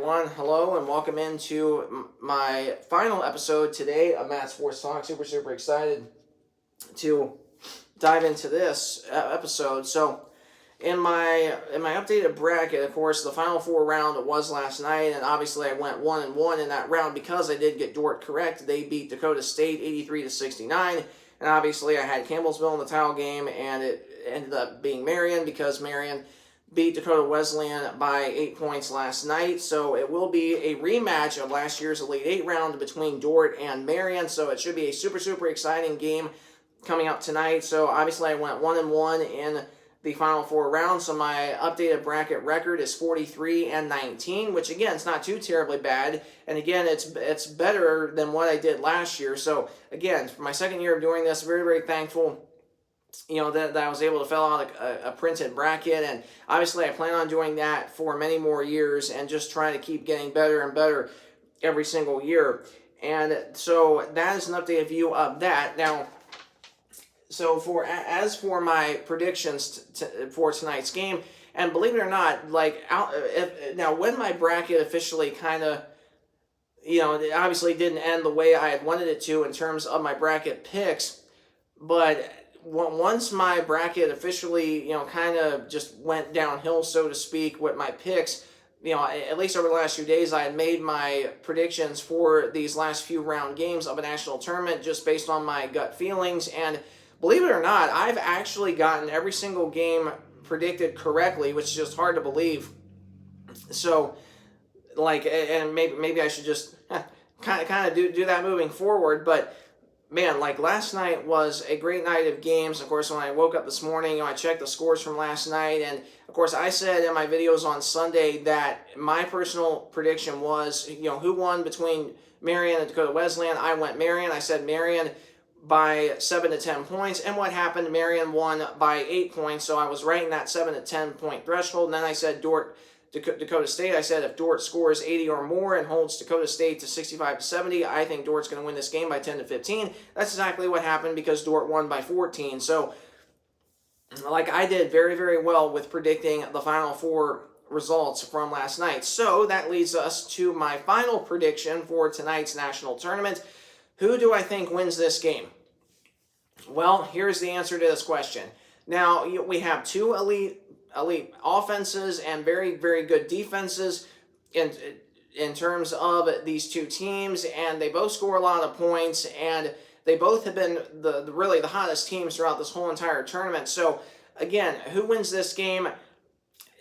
everyone. Hello and welcome into my final episode today of Matt Sports Talk. Super excited to dive into this episode. So, in my updated bracket, of course, the final four round was last night, and obviously I went 1-1 in that round because I did get Dordt correct. They beat Dakota State 83-69, and obviously I had Campbellsville in the title game, and it ended up being Marion because Marion beat Dakota Wesleyan by 8 points last night. So it will be a rematch of last year's Elite Eight round between Dordt and Marion. So it should be a super exciting game coming up tonight. So obviously I went 1-1 in the final four rounds. So my updated bracket record is 43-19, which again, it's not too terribly bad. And again, it's better than what I did last year. So again, for my second year of doing this, very thankful that I was able to fill out a printed bracket, and obviously I plan on doing that for many more years and just trying to keep getting better and better every single year. And so that is an updated view of that. Now, so as for my predictions for tonight's game, and believe it or not, now when my bracket officially kind of, it obviously didn't end the way I had wanted it to in terms of my bracket picks, but once my bracket officially, kind of just went downhill, so to speak, with my picks, at least over the last few days, I had made my predictions for these last few round games of a national tournament just based on my gut feelings. And believe it or not, I've actually gotten every single game predicted correctly, which is just hard to believe. So, and maybe I should just kind of do that moving forward, but man, last night was a great night of games. Of course, when I woke up this morning, I checked the scores from last night, and of course, I said in my videos on Sunday that my personal prediction was, who won between Marion and Dakota Wesleyan. I went Marion. I said Marion by 7 to 10 points, and what happened? Marion won by 8 points, so I was right in that 7 to 10 point threshold. And then I said Dakota State. I said if Dordt scores 80 or more and holds Dakota State to 65-70, I think Dordt's going to win this game by 10 to 15. That's exactly what happened because Dordt won by 14. So, I did very well with predicting the final four results from last night. So that leads us to my final prediction for tonight's national tournament. Who do I think wins this game? Well, here's the answer to this question. Now, we have two elite offenses and very good defenses in terms of these two teams, and they both score a lot of points, and they both have been really the hottest teams throughout this whole entire tournament. So again, who wins this game?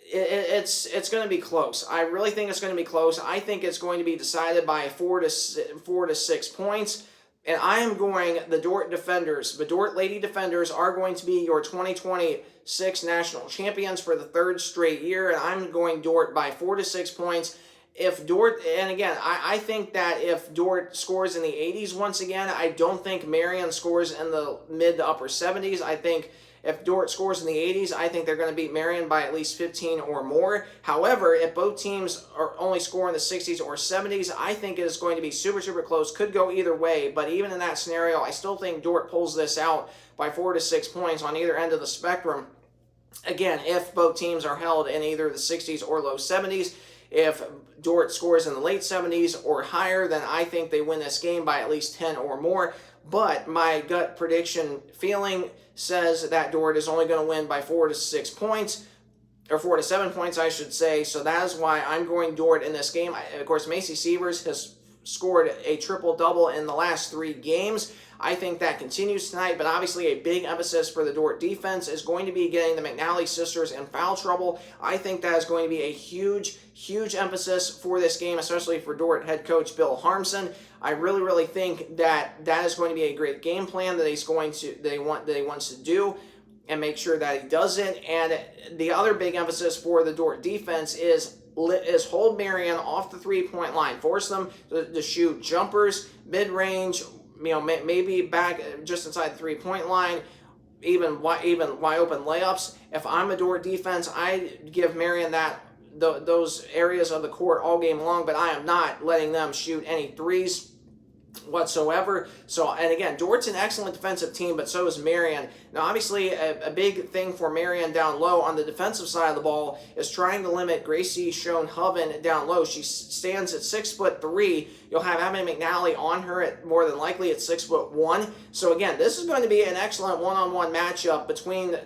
It's going to be close. I really think it's going to be close. I think it's going to be decided by 4 to 6 points. And I am going the Dordt Defenders. The Dordt Lady Defenders are going to be your 2026 national champions for the third straight year. And I'm going Dordt by 4 to 6 points. If Dordt, and again, I think that if Dordt scores in the 80s once again, I don't think Marion scores in the mid to upper 70s. I think if Dordt scores in the 80s, I think they're going to beat Marion by at least 15 or more. However, if both teams are only scoring in the 60s or 70s, I think it is going to be super close. Could go either way, but even in that scenario, I still think Dordt pulls this out by 4 to 6 points on either end of the spectrum. Again, if both teams are held in either the 60s or low 70s, if Dordt scores in the late 70s or higher, then I think they win this game by at least 10 or more. But my gut prediction feeling says that Dordt is only going to win by 4 to 6 points, or 4 to 7 points, I should say. So that is why I'm going Dordt in this game. Of course, Macy Sievers has scored a triple-double in the last 3 games. I think that continues tonight, but obviously a big emphasis for the Dordt defense is going to be getting the McNally sisters in foul trouble. I think that is going to be a huge emphasis for this game, especially for Dordt head coach Bill Harmson. I really think that is going to be a great game plan that he wants to do and make sure that he does it. And the other big emphasis for the Dordt defense is hold Marion off the 3-point line, force them to shoot jumpers, mid-range, maybe back just inside the 3-point line, even wide open layups. If I'm a Dordt defense, I give Marion those areas of the court all game long, but I am not letting them shoot any threes. whatsoever. So, and again, Dort's an excellent defensive team, but so is Marion. Now, obviously, a big thing for Marion down low on the defensive side of the ball is trying to limit Gracie Schoenhoven down low. She stands at 6'3". You'll have Abby McNally on her at more than likely at 6'1". So again, this is going to be an excellent one-on-one matchup between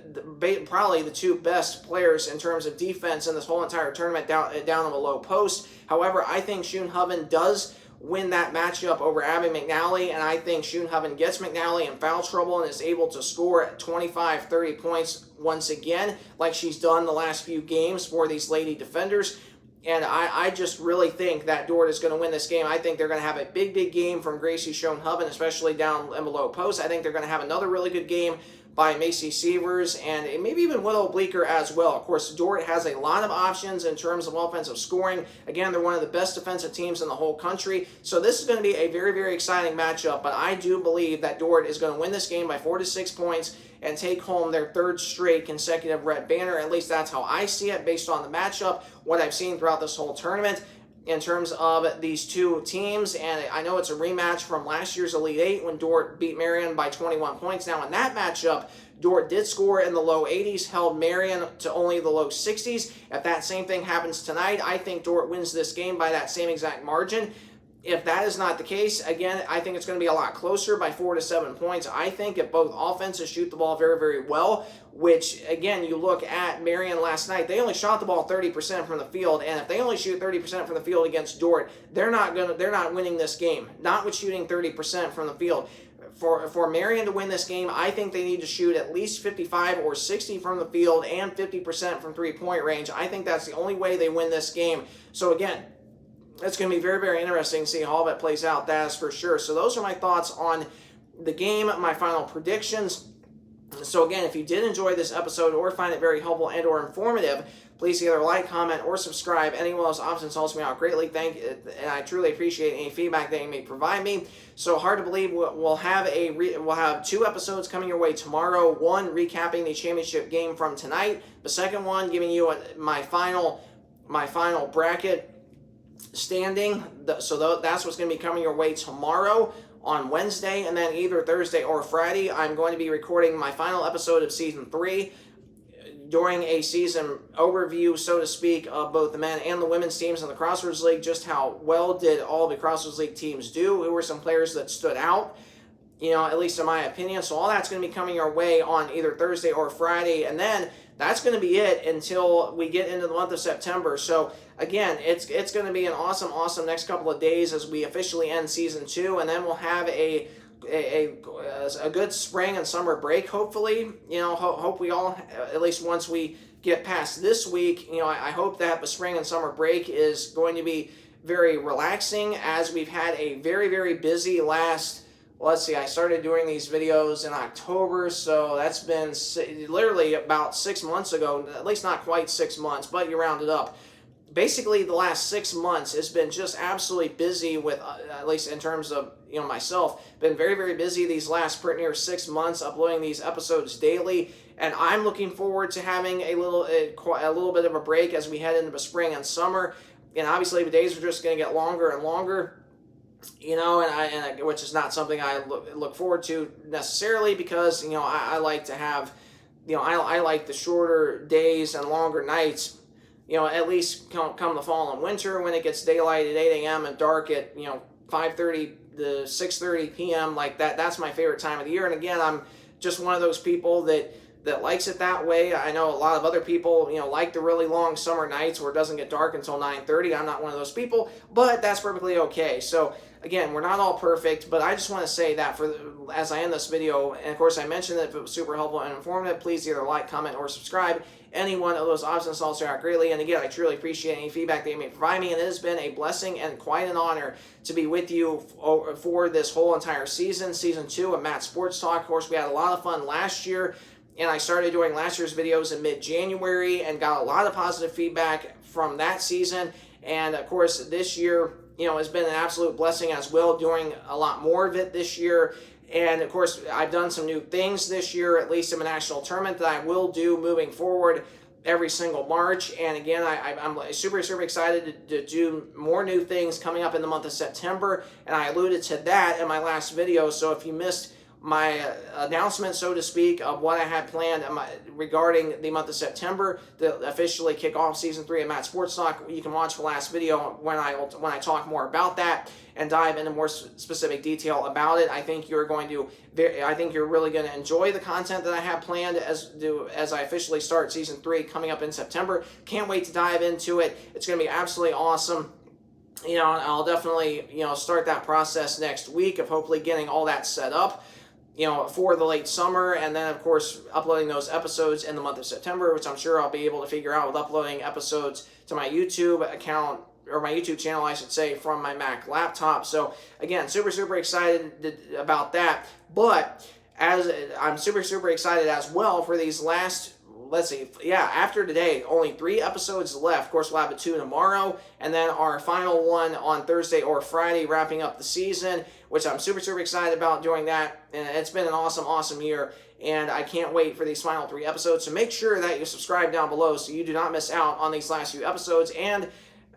probably the two best players in terms of defense in this whole entire tournament down on the low post. However, I think Schoenhoven does win that matchup over Abby McNally, and I think Schoenhoven gets McNally in foul trouble and is able to score at 25, 30 points once again, like she's done the last few games for these lady defenders. And I just really think that Dort is going to win this game. I think they're going to have a big, big game from Gracie Schoenhoven, especially down in the low post. I think they're going to have another really good game by Macy Sievers and maybe even Willow Bleeker as well. Of course, Dort has a lot of options in terms of offensive scoring. Again, they're one of the best defensive teams in the whole country. So this is going to be a very, very exciting matchup. But I do believe that Dort is going to win this game by 4 to 6 points and take home their third straight consecutive red banner. At least that's how I see it based on the matchup, what I've seen throughout this whole tournament in terms of these two teams. And I know it's a rematch from last year's Elite Eight when Dort beat Marion by 21 points. Now in that matchup, Dort did score in the low 80s, held Marion to only the low 60s. If that same thing happens tonight, I think Dort wins this game by that same exact margin. If that is not the case, again, I think it's going to be a lot closer by 4 to 7 points. I think if both offenses shoot the ball very, very well, which, again, you look at Marion last night, they only shot the ball 30% from the field, and if they only shoot 30% from the field against Dort, they're not winning this game, not with shooting 30% from the field. For Marion to win this game, I think they need to shoot at least 55 or 60 from the field and 50% from three-point range. I think that's the only way they win this game. So, again, it's going to be very, very interesting to see how all that plays out. That is for sure. So those are my thoughts on the game, my final predictions. So again, if you did enjoy this episode or find it very helpful and or informative, please either like, comment, or subscribe. Any one of those options helps me out greatly. And I truly appreciate any feedback that you may provide me. So hard to believe we'll have 2 episodes coming your way tomorrow. One recapping the championship game from tonight. The second one giving you my final bracket standing. So that's what's going to be coming your way tomorrow on Wednesday, and then either Thursday or Friday, I'm going to be recording my final episode of Season 3 during a season overview, so to speak, of both the men and the women's teams in the Crossroads League. Just how well did all the Crossroads League teams do? Who were some players that stood out, at least in my opinion? So all that's going to be coming our way on either Thursday or Friday, and then that's going to be it until we get into the month of September. So again, it's going to be an awesome next couple of days as we officially end Season 2, and then we'll have a good spring and summer break, hopefully. Hope we all, at least once we get past this week, I hope that the spring and summer break is going to be very relaxing, as we've had a very, very busy last... Let's see, I started doing these videos in October, so that's been literally about 6 months ago, at least not quite 6 months, but you round it up. Basically, the last 6 months has been just absolutely busy with, at least in terms of, myself, been very, very busy these last pretty near 6 months, uploading these episodes daily, and I'm looking forward to having a little bit of a break as we head into the spring and summer, and obviously the days are just going to get longer and longer. Which is not something I look forward to necessarily, because I like to have, I like the shorter days and longer nights. At least come the fall and winter, when it gets daylight at 8 a.m. and dark at 5:30 to 6:30 p.m. like that. That's my favorite time of the year. And again, I'm just one of those people that likes it that way. I know a lot of other people, like the really long summer nights where it doesn't get dark until 9:30. I'm not one of those people, but that's perfectly okay. So again, we're not all perfect, but I just want to say that as I end this video, and of course I mentioned that if it was super helpful and informative, please either like, comment, or subscribe. Any one of those options helps out greatly. And again, I truly appreciate any feedback that you may provide me, and it has been a blessing and quite an honor to be with you for this whole entire season, Season 2 of Matt Sports Talk. Of course, we had a lot of fun last year, and I started doing last year's videos in mid-January and got a lot of positive feedback from that season. And of course, this year, has been an absolute blessing as well, doing a lot more of it this year. And of course, I've done some new things this year, at least in the national tournament, that I will do moving forward every single March. And again, I'm super, super excited to do more new things coming up in the month of September. And I alluded to that in my last video. So if you missed my announcement, so to speak, of what I had planned regarding the month of September to officially kick off Season 3 of Matt Sports Talk, you can watch the last video when I talk more about that and dive into more specific detail about it. I think you're really going to enjoy the content that I have planned as I officially start Season 3 coming up in September. Can't wait to dive into it. It's going to be absolutely awesome. I'll definitely, start that process next week of hopefully getting all that set up, for the late summer, and then of course uploading those episodes in the month of September, which I'm sure I'll be able to figure out with uploading episodes to my YouTube account, or my YouTube channel, I should say, from my Mac laptop. So again, super, super excited about that. But as I'm super, super excited as well for these last, after today, only 3 episodes left. Of course, we'll have 2 tomorrow, and then our final one on Thursday or Friday, wrapping up the season, which I'm super, super excited about doing that. And it's been an awesome, awesome year, and I can't wait for these final 3 episodes. So make sure that you subscribe down below so you do not miss out on these last few episodes. And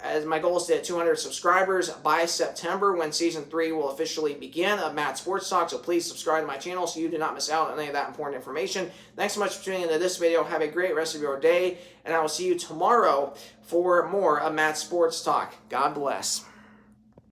as my goal is to hit 200 subscribers by September, when Season 3 will officially begin of Matt Sports Talk. So please subscribe to my channel so you do not miss out on any of that important information. Thanks so much for tuning into this video. Have a great rest of your day, and I will see you tomorrow for more of Matt Sports Talk. God bless.